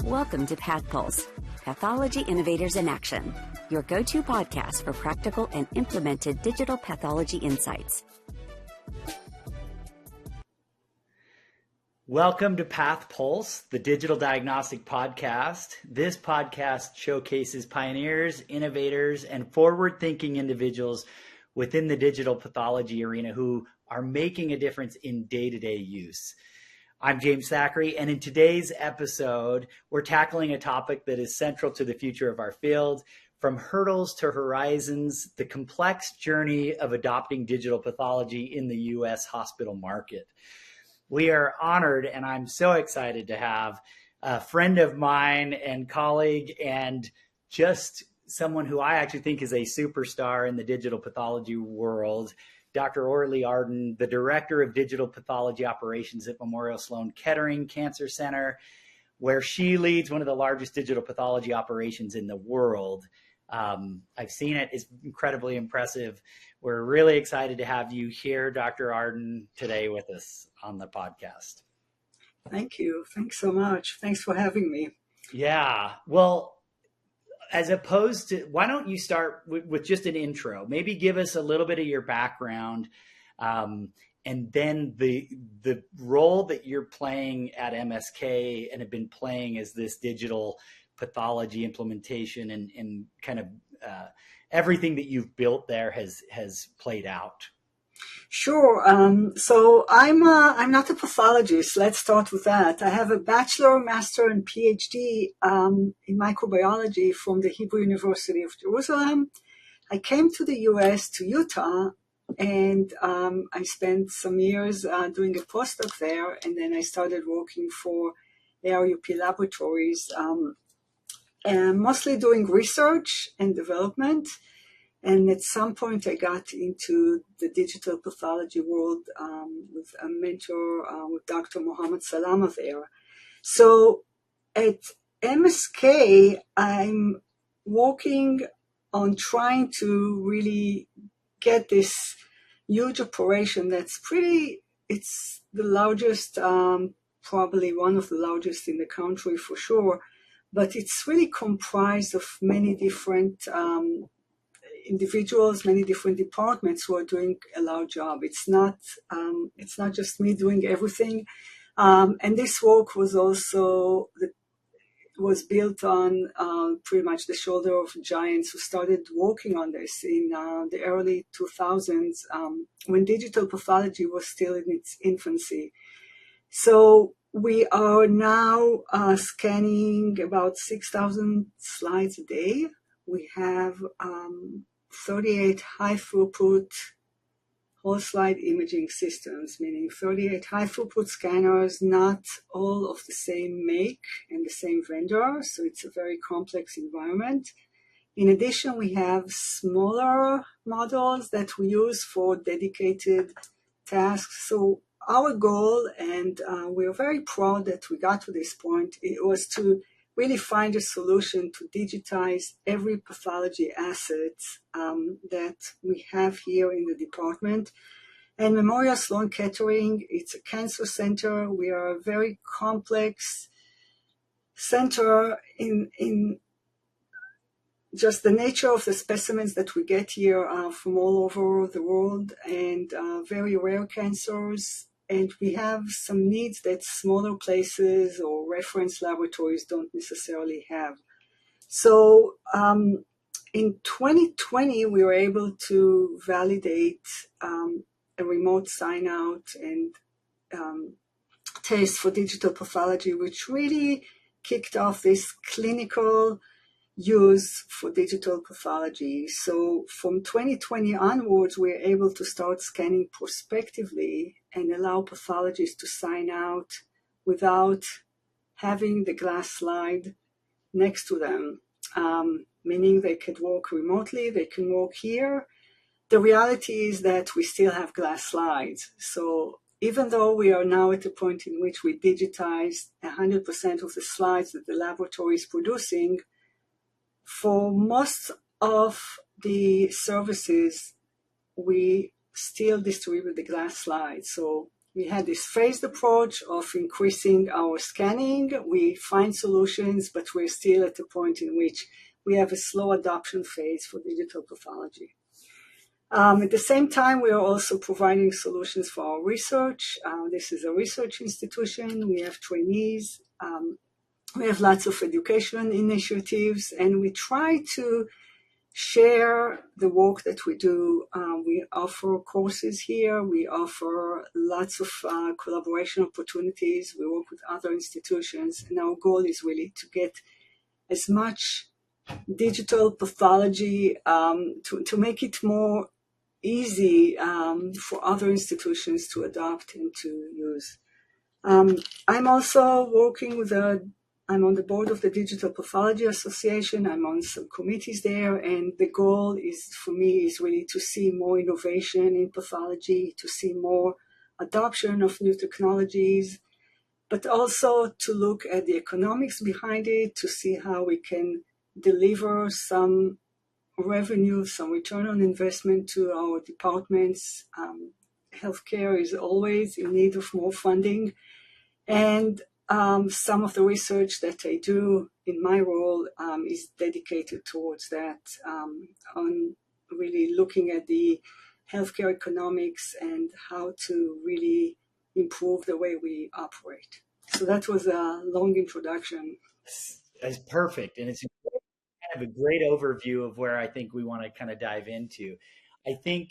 Welcome to PathPulse, Pathology Innovators in Action, your go-to podcast for practical and implemented digital pathology insights. Welcome to PathPulse, the Digital Diagnostic Podcast. This podcast showcases pioneers, innovators, and forward-thinking individuals within the digital pathology arena who are making a difference in day-to-day use. I'm James Thackeray, and in today's episode, we're tackling a topic that is central to the future of our field, from hurdles to horizons, the complex journey of adopting digital pathology in the U.S. hospital market. We are honored, and I'm so excited to have a friend of mine and colleague, and just someone who I actually think is a superstar in the digital pathology world, Dr. Orly Ardon, the Director of Digital Pathology Operations at Memorial Sloan Kettering Cancer Center, where she leads one of the largest digital pathology operations in the world. I've seen it. It's incredibly impressive. We're really excited to have you here, Dr. Ardon, today with us on the podcast. Thank you. Thanks so much. Thanks for having me. Yeah. Well, as opposed to, why don't you start with just an intro? Maybe give us a little bit of your background, and then the role that you're playing at MSK and have been playing as this digital pathology implementation and kind of everything that you've built there has played out. Sure. So I'm not a pathologist. Let's start with that. I have a bachelor, master, and PhD in microbiology from the Hebrew University of Jerusalem. I came to the U.S., to Utah, and I spent some years doing a postdoc there, and then I started working for ARUP Laboratories, and mostly doing research and development. And at some point, I got into the digital pathology world with a mentor, with Dr. Mohammed Salama there. So at MSK, I'm working on trying to really get this huge operation that's it's the largest, probably one of the largest in the country for sure, but it's really comprised of many different individuals, many different departments who are doing a large job. It's not just me doing everything. And this work was built on pretty much the shoulder of giants who started working on this in the early 2000s, when digital pathology was still in its infancy. So we are now scanning about 6,000 slides a day. We have 38 high-throughput whole-slide imaging systems, meaning 38 high-throughput scanners, not all of the same make and the same vendor, so it's a very complex environment. In addition, we have smaller models that we use for dedicated tasks. So our goal, and we're very proud that we got to this point, it was to really find a solution to digitize every pathology asset that we have here in the department. And Memorial Sloan Kettering, it's a cancer center. We are a very complex center in just the nature of the specimens that we get here from all over the world, and very rare cancers. And we have some needs that smaller places or reference laboratories don't necessarily have. So in 2020, we were able to validate a remote sign-out and test for digital pathology, which really kicked off this clinical use for digital pathology. So from 2020 onwards, we're able to start scanning prospectively and allow pathologists to sign out without having the glass slide next to them, meaning they could work remotely, they can work here. The reality is that we still have glass slides. So even though we are now at a point in which we digitize 100% of the slides that the laboratory is producing, for most of the services, we still distribute the glass slides. So we had this phased approach of increasing our scanning. We find solutions, but we're still at a point in which we have a slow adoption phase for digital pathology. At the same time, we are also providing solutions for our research. This is a research institution. We have trainees. We have lots of education initiatives, and we try to share the work that we do. We offer courses here. We offer lots of collaboration opportunities. We work with other institutions, and our goal is really to get as much digital pathology to make it more easy for other institutions to adopt and to use. I'm also working with I'm on the board of the Digital Pathology Association. I'm on some committees there, and the goal for me is really to see more innovation in pathology, to see more adoption of new technologies, but also to look at the economics behind it, to see how we can deliver some revenue, some return on investment to our departments. Healthcare is always in need of more funding, and some of the research that I do in my role is dedicated towards that, on really looking at the healthcare economics and how to really improve the way we operate. So that was a long introduction. That's perfect. And it's kind of a great overview of where I think we want to kind of dive into. I think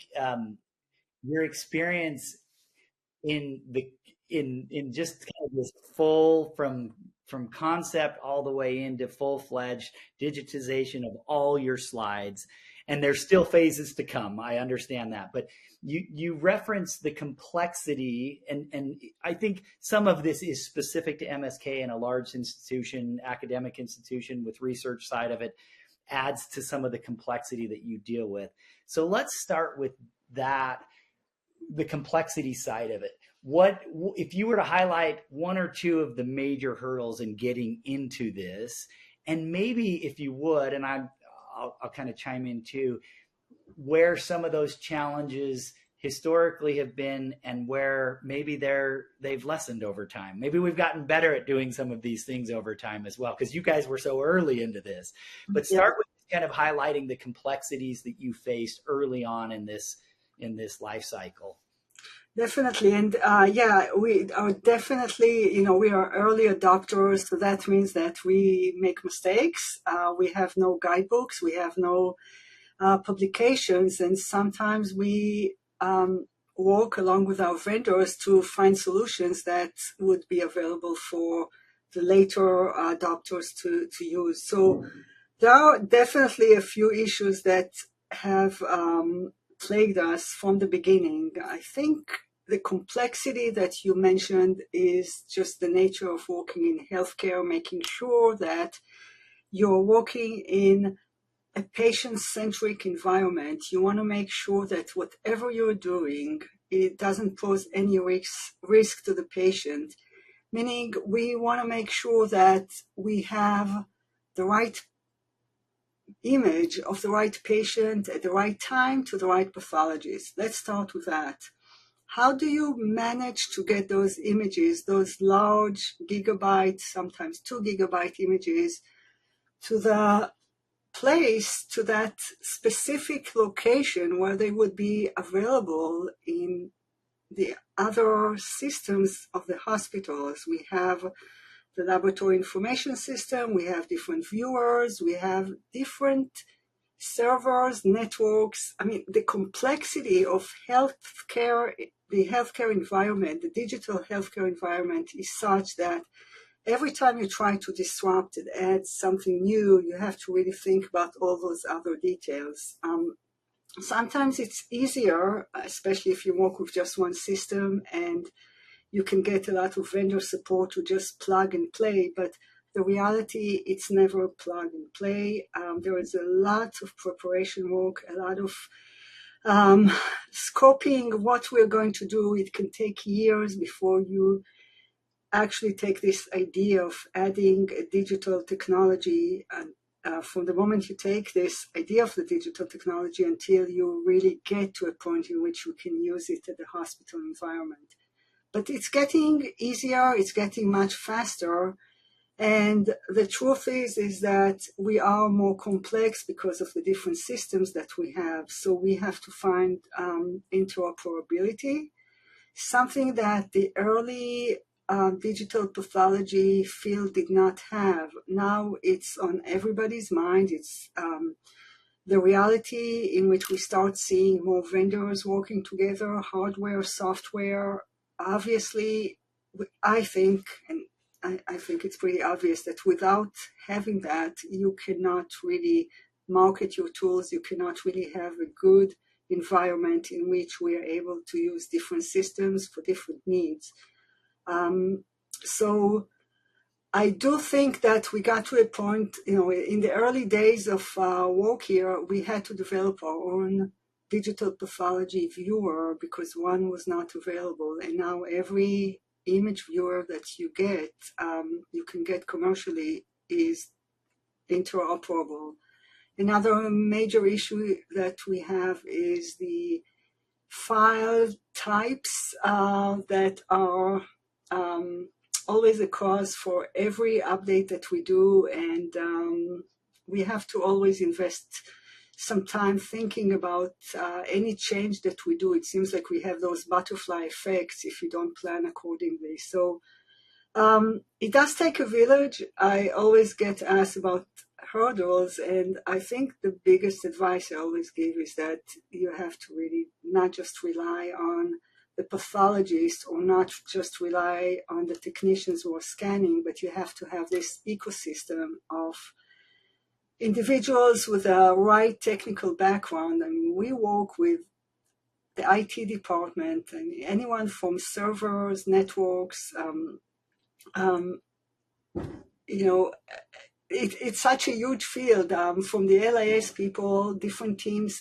your experience in just kind of this full from concept all the way into full-fledged digitization of all your slides, and there's still phases to come. I understand that, but you reference the complexity, and I think some of this is specific to MSK and a large institution, academic institution with research side of it, adds to some of the complexity that you deal with. So let's start with that, the complexity side of it. What if you were to highlight one or two of the major hurdles in getting into this, and maybe if you would, and I'll kind of chime in too, where some of those challenges historically have been and where maybe they've lessened over time. Maybe we've gotten better at doing some of these things over time as well, because you guys were so early into this. But start with kind of highlighting the complexities that you faced early on in this life cycle. Definitely. And we are definitely, we are early adopters. So that means that we make mistakes. We have no guidebooks. We have no publications. And sometimes we work along with our vendors to find solutions that would be available for the later adopters to use. So there are definitely a few issues that have plagued us from the beginning. I think the complexity that you mentioned is just the nature of working in healthcare, making sure that you're working in a patient-centric environment. You want to make sure that whatever you're doing, it doesn't pose any risk to the patient, meaning we want to make sure that we have the right image of the right patient at the right time to the right pathologist. Let's start with that. How do you manage to get those images, those large gigabyte, sometimes 2 gigabyte images, to the place, to that specific location where they would be available in the other systems of the hospitals? We have the laboratory information system, we have different viewers, we have different servers, networks. I mean, the complexity of healthcare, the healthcare environment, the digital healthcare environment is such that every time you try to disrupt and add something new, you have to really think about all those other details. Sometimes it's easier, especially if you work with just one system and you can get a lot of vendor support to just plug and play, but the reality, it's never plug and play. There is a lot of preparation work, a lot of scoping what we're going to do. It can take years before you actually take this idea of adding a digital technology. And from the moment you take this idea of the digital technology until you really get to a point in which you can use it at the hospital environment. But it's getting easier, it's getting much faster. And the truth is that we are more complex because of the different systems that we have. So we have to find interoperability, something that the early digital pathology field did not have. Now it's on everybody's mind. It's the reality in which we start seeing more vendors working together, hardware, software. Obviously, I think, and I think it's pretty obvious that without having that, you cannot really market your tools. You cannot really have a good environment in which we are able to use different systems for different needs. So I do think that we got to a point, in the early days of work here, we had to develop our own digital pathology viewer because one was not available. And now every image viewer that you can get commercially, is interoperable. Another major issue that we have is the file types that are always a cause for every update that we do, and we have to always invest some time thinking about any change that we do. It seems like we have those butterfly effects if you don't plan accordingly. So it does take a village. I always get asked about hurdles, and I think the biggest advice I always give is that you have to really not just rely on the pathologist or not just rely on the technicians who are scanning, but you have to have this ecosystem of individuals with a right technical background. I mean, we work with the IT department and anyone from servers, networks, it's such a huge field, from the LIS people, different teams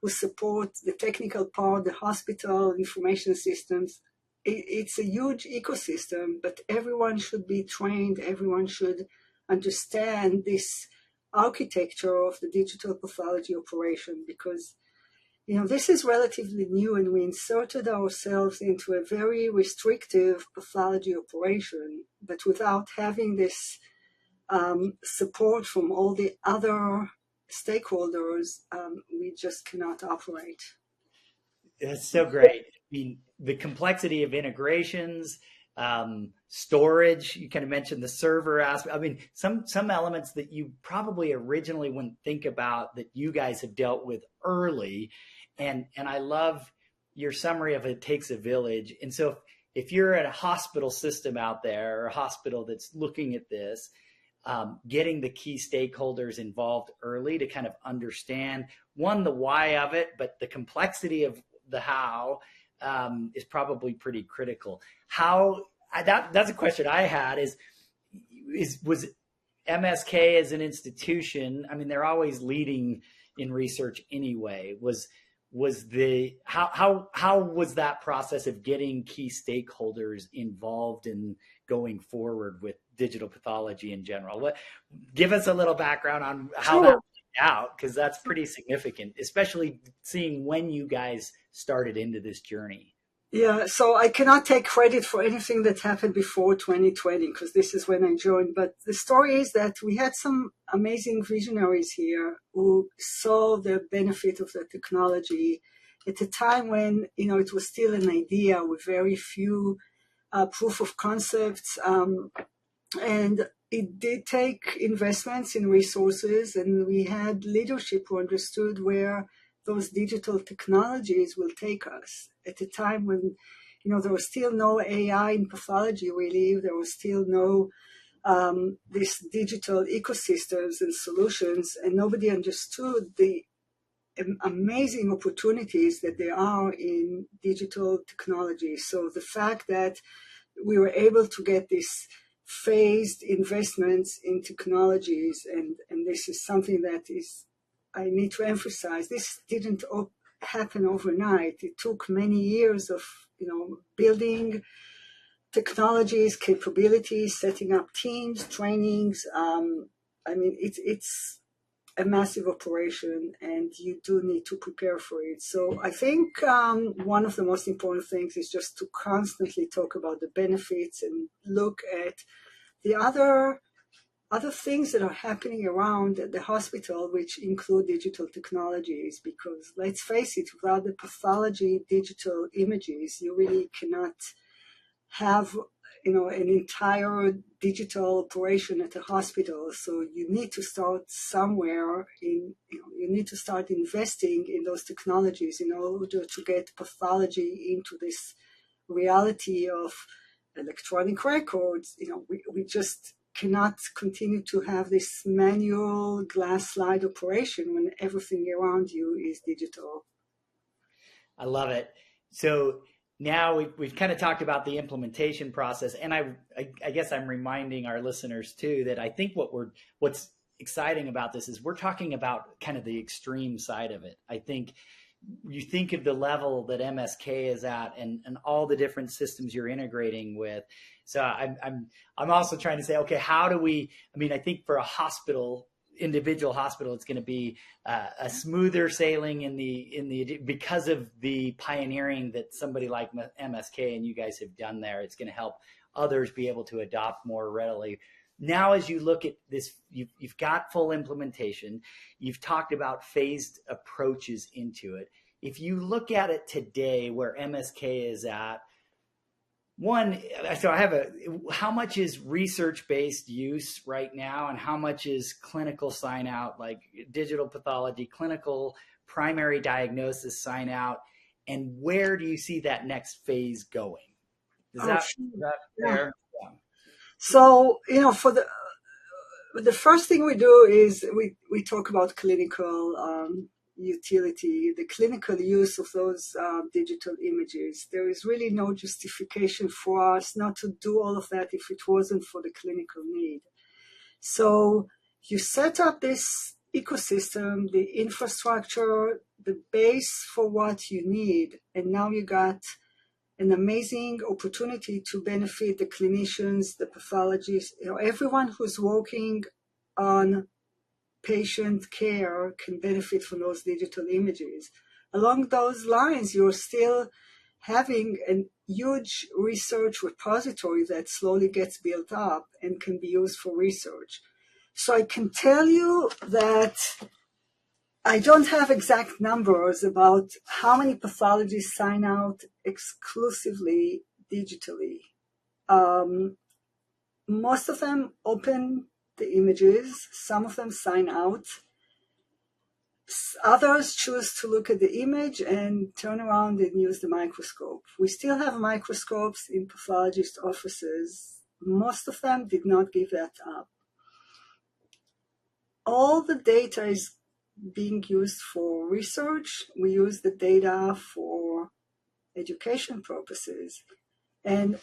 who support the technical part, the hospital, information systems. It's a huge ecosystem, but everyone should be trained. Everyone should understand this architecture of the digital pathology operation, because this is relatively new, and we inserted ourselves into a very restrictive pathology operation, but without having this support from all the other stakeholders, we just cannot operate. That's so great. I mean, the complexity of integrations, storage, you kind of mentioned the server aspect. I mean, some elements that you probably originally wouldn't think about that you guys have dealt with early. And I love your summary of it takes a village. And so if you're at a hospital system out there, or a hospital that's looking at this, getting the key stakeholders involved early to kind of understand, one, the why of it, but the complexity of the how is probably pretty critical. That's a question I had was MSK as an institution, I mean, they're always leading in research anyway, how was that process of getting key stakeholders involved in going forward with digital pathology in general? Give us a little background on how that played out, because that's pretty significant, especially seeing when you guys started into this journey. Yeah, so I cannot take credit for anything that happened before 2020, because this is when I joined. But the story is that we had some amazing visionaries here who saw the benefit of the technology at a time when, it was still an idea with very few proof of concepts. And it did take investments in resources, and we had leadership who understood where those digital technologies will take us at a time when, there was still no AI in pathology, really. There was still no these digital ecosystems and solutions, and nobody understood the amazing opportunities that there are in digital technology. So the fact that we were able to get this phased investments in technologies, and this is something that I need to emphasize, this didn't happen overnight. It took many years of, building technologies, capabilities, setting up teams, trainings. It's a massive operation, and you do need to prepare for it. So I think one of the most important things is just to constantly talk about the benefits and look at the other things that are happening around at the hospital, which include digital technologies, because let's face it, without the pathology digital images, you really cannot have an entire digital operation at a hospital. So you need to start somewhere you need to start investing in those technologies in order to get pathology into this reality of electronic records. We just cannot continue to have this manual glass slide operation when everything around you is digital. I love it. So now we've kind of talked about the implementation process, and I guess I'm reminding our listeners too that I think what's exciting about this is we're talking about kind of the extreme side of it. I think you think of the level that MSK is at and all the different systems you're integrating with. So I'm also trying to say, okay, how do we? I mean, I think for a individual hospital, it's going to be a smoother sailing because of the pioneering that somebody like MSK and you guys have done there. It's going to help others be able to adopt more readily. Now, as you look at this, you've got full implementation. You've talked about phased approaches into it. If you look at it today, where MSK is at, how much is research-based use right now, and how much is clinical sign-out, like digital pathology, clinical primary diagnosis sign-out, and where do you see that next phase going? Is that fair? Yeah. So, for the first thing we do is we talk about clinical utility, the clinical use of those digital images. There is really no justification for us not to do all of that if it wasn't for the clinical need. So you set up this ecosystem, the infrastructure, the base for what you need, and now you got an amazing opportunity to benefit the clinicians, the pathologists, everyone who's working on patient care can benefit from those digital images. Along those lines, you're still having a huge research repository that slowly gets built up and can be used for research. So I can tell you that I don't have exact numbers about how many pathologists sign out exclusively digitally. Most of them open the images, some of them sign out. Others choose to look at the image and turn around and use the microscope. We still have microscopes in pathologist offices. Most of them did not give that up. All the data is being used for research. We use the data for education purposes. And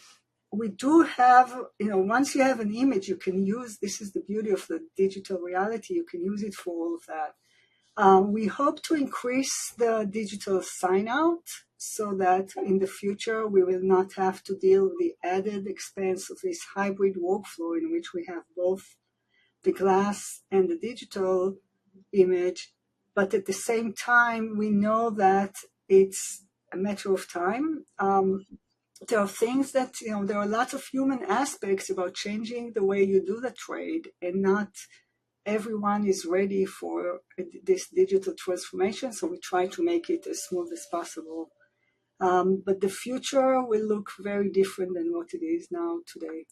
we do have, once you have an image, you can use, this is the beauty of the digital reality, you can use it for all of that. We hope to increase the digital sign out so that in the future we will not have to deal with the added expense of this hybrid workflow in which we have both the glass and the digital image. But at the same time, we know that it's a matter of time. There are things that, there are lots of human aspects about changing the way you do the trade, and not everyone is ready for this digital transformation. So we try to make it as smooth as possible. But the future will look very different than what it is now today.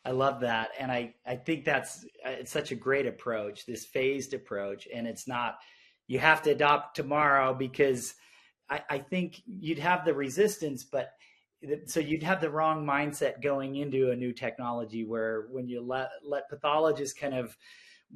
I love that. And I think it's such a great approach, this phased approach. And it's not, you have to adopt tomorrow, because I think you'd have the resistance, so you'd have the wrong mindset going into a new technology, where when you let pathologists kind of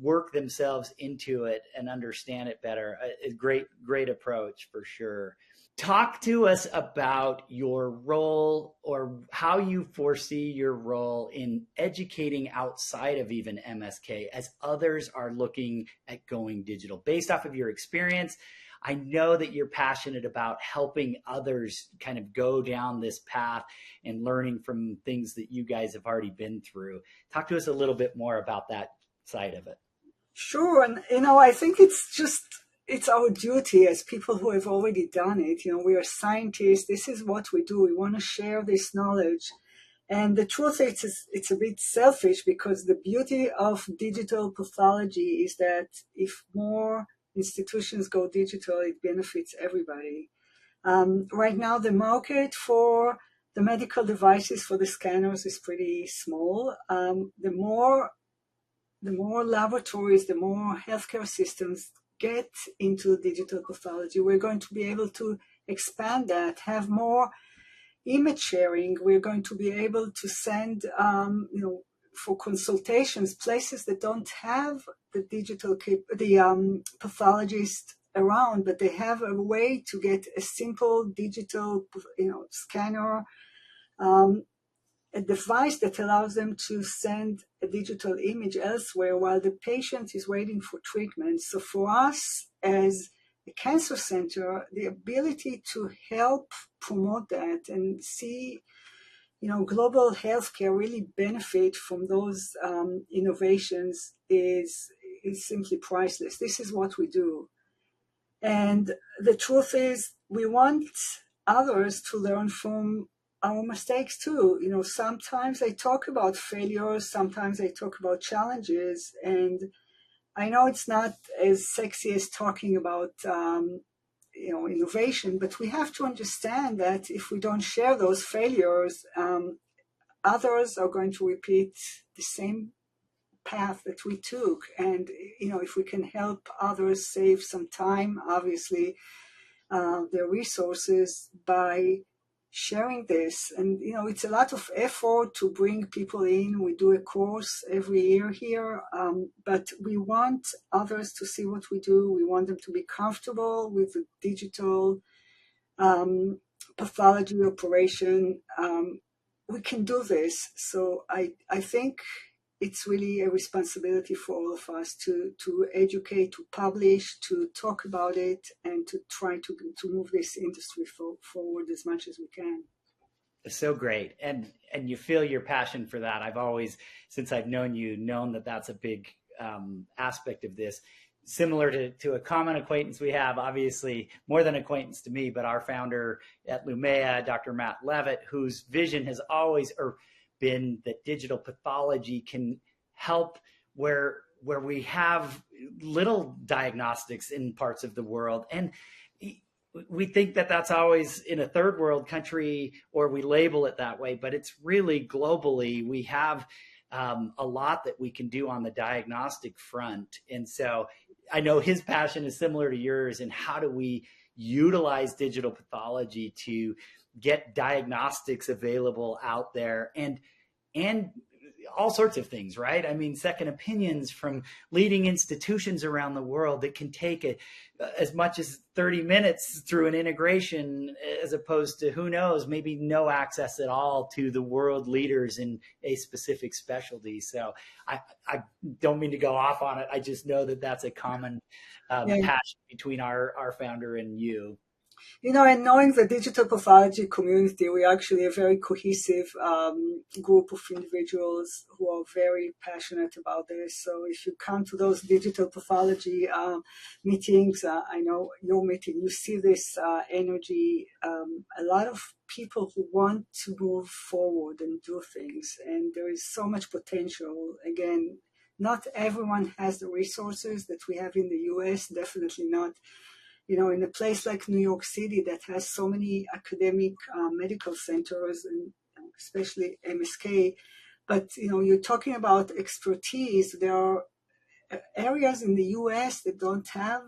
work themselves into it and understand it better, a great approach for sure. Talk to us about your role, or how you foresee your role in educating outside of even MSK as others are looking at going digital. Based off of your experience, I know that you're passionate about helping others kind of go down this path and learning from things that you guys have already been through. Talk to us a little bit more about that side of it. Sure. And, I think it's our duty as people who have already done it. We are scientists. This is what we do. We want to share this knowledge. And the truth is, it's a bit selfish, because the beauty of digital pathology is that if more institutions go digital, it benefits everybody. Right now, the market for the medical devices for the scanners is pretty small. The more laboratories, the more healthcare systems get into digital pathology, we're going to be able to expand that, have more image sharing. We're going to be able to send, for consultations, places that don't have the pathologist around, but they have a way to get a simple digital, scanner, a device that allows them to send a digital image elsewhere while the patient is waiting for treatment. So for us as a cancer center, the ability to help promote that and see, global healthcare really benefit from those innovations is simply priceless. This is what we do. And the truth is, we want others to learn from our mistakes too. Sometimes I talk about failures, sometimes I talk about challenges, and I know it's not as sexy as talking about innovation, but we have to understand that if we don't share those failures, others are going to repeat the same path that we took. And if we can help others save some time, obviously, their resources, by sharing this. And it's a lot of effort to bring people in. We do a course every year here, but we want others to see what we do. We want them to be comfortable with the digital pathology operation. We can do this. So I think it's really a responsibility for all of us to educate, to publish, to talk about it, and to try to move this industry forward as much as we can. So great. And you feel your passion for that. I've always, since I've known you, known that that's a big aspect of this. Similar to a common acquaintance we have, obviously more than acquaintance to me, but our founder at Lumea, Dr. Matt Levitt, whose vision has always been that digital pathology can help where we have little diagnostics in parts of the world. And we think that that's always in a third world country, or we label it that way, but it's really globally. We have a lot that we can do on the diagnostic front. And so I know his passion is similar to yours. And how do we utilize digital pathology to get diagnostics available out there, and all sorts of things, right? I mean, second opinions from leading institutions around the world that can take as much as 30 minutes through an integration, as opposed to, who knows, maybe no access at all to the world leaders in a specific specialty. So I don't mean to go off on it. I just know that that's a common passion between our founder and you. And knowing the digital pathology community, we're actually a very cohesive group of individuals who are very passionate about this. So if you come to those digital pathology meetings, I know your meeting, you see this energy, a lot of people who want to move forward and do things. And there is so much potential. Again, not everyone has the resources that we have in the US, definitely not. In a place like New York City that has so many academic medical centers, and especially MSK, but you're talking about expertise. There are areas in the U.S. that don't have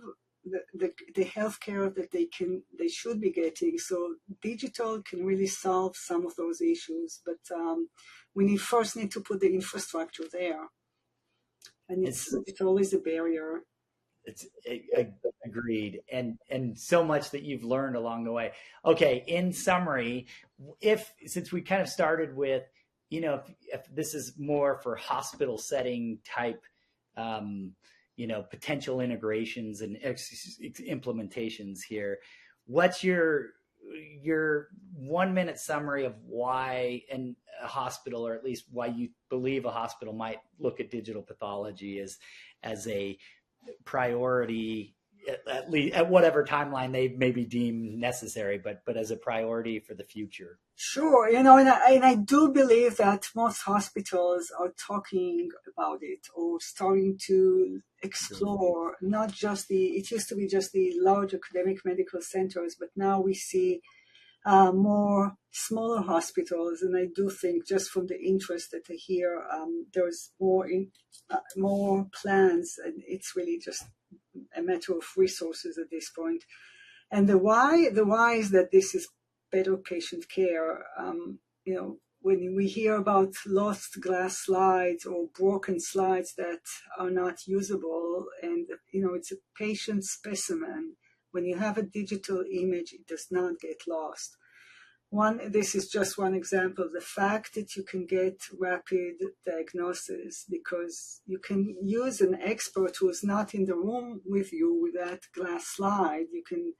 the healthcare that they should be getting. So digital can really solve some of those issues, but we first need to put the infrastructure there, and it's always a barrier. It's agreed. And so much that you've learned along the way. Okay. In summary, since we kind of started with, if this is more for hospital setting type, potential integrations and implementations here, what's your your 1-minute summary of why a hospital, or at least why you believe a hospital might look at digital pathology as a priority, at least at whatever timeline they maybe deem necessary, but as a priority for the future. Sure, and I do believe that most hospitals are talking about it or starting to explore not just it used to be just the large academic medical centers, but now we see more smaller hospitals, and I do think just from the interest that I hear, there's more plans, and it's really just a matter of resources at this point. And the why is that this is better patient care. When we hear about lost glass slides or broken slides that are not usable, and it's a patient specimen, when you have a digital image, it does not get lost. This is just one example. The fact that you can get rapid diagnosis because you can use an expert who is not in the room with you with that glass slide. You can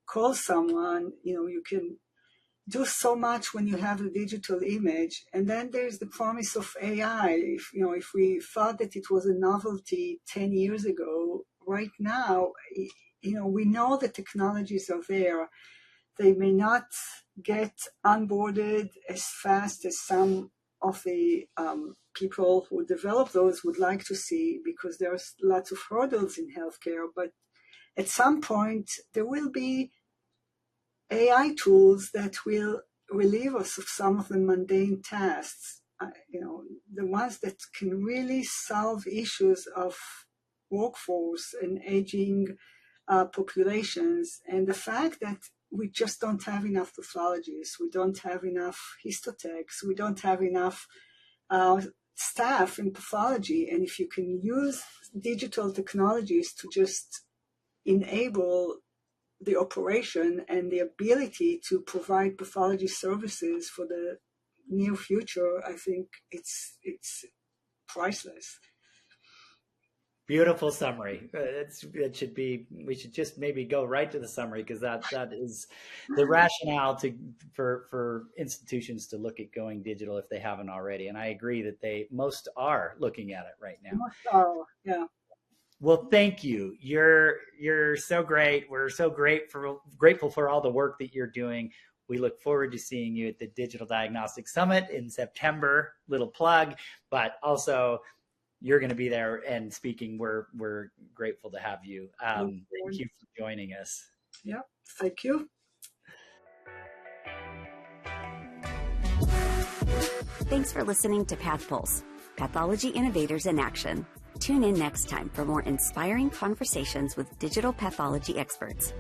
call someone, you can do so much when you have a digital image. And then there's the promise of AI. If we thought that it was a novelty 10 years ago, right now, we know the technologies are there. They may not get onboarded as fast as some of the people who develop those would like to see, because there's lots of hurdles in healthcare. But at some point, there will be AI tools that will relieve us of some of the mundane tasks, the ones that can really solve issues of workforce and aging populations. And the fact that we just don't have enough pathologists, we don't have enough histotechs, we don't have enough staff in pathology. And if you can use digital technologies to just enable the operation and the ability to provide pathology services for the near future, I think it's priceless. Beautiful summary. We should just maybe go right to the summary, because that is the rationale for institutions to look at going digital if they haven't already. And I agree that most are looking at it right now. Most are, yeah. Well, thank you. You're so great. We're so grateful for all the work that you're doing. We look forward to seeing you at the Digital Diagnostic Summit in September. Little plug, but also you're going to be there and speaking. We're grateful to have you. Thank you for joining us. Yeah, thank you. Thanks for listening to PathPulse, Pathology Innovators in Action. Tune in next time for more inspiring conversations with digital pathology experts.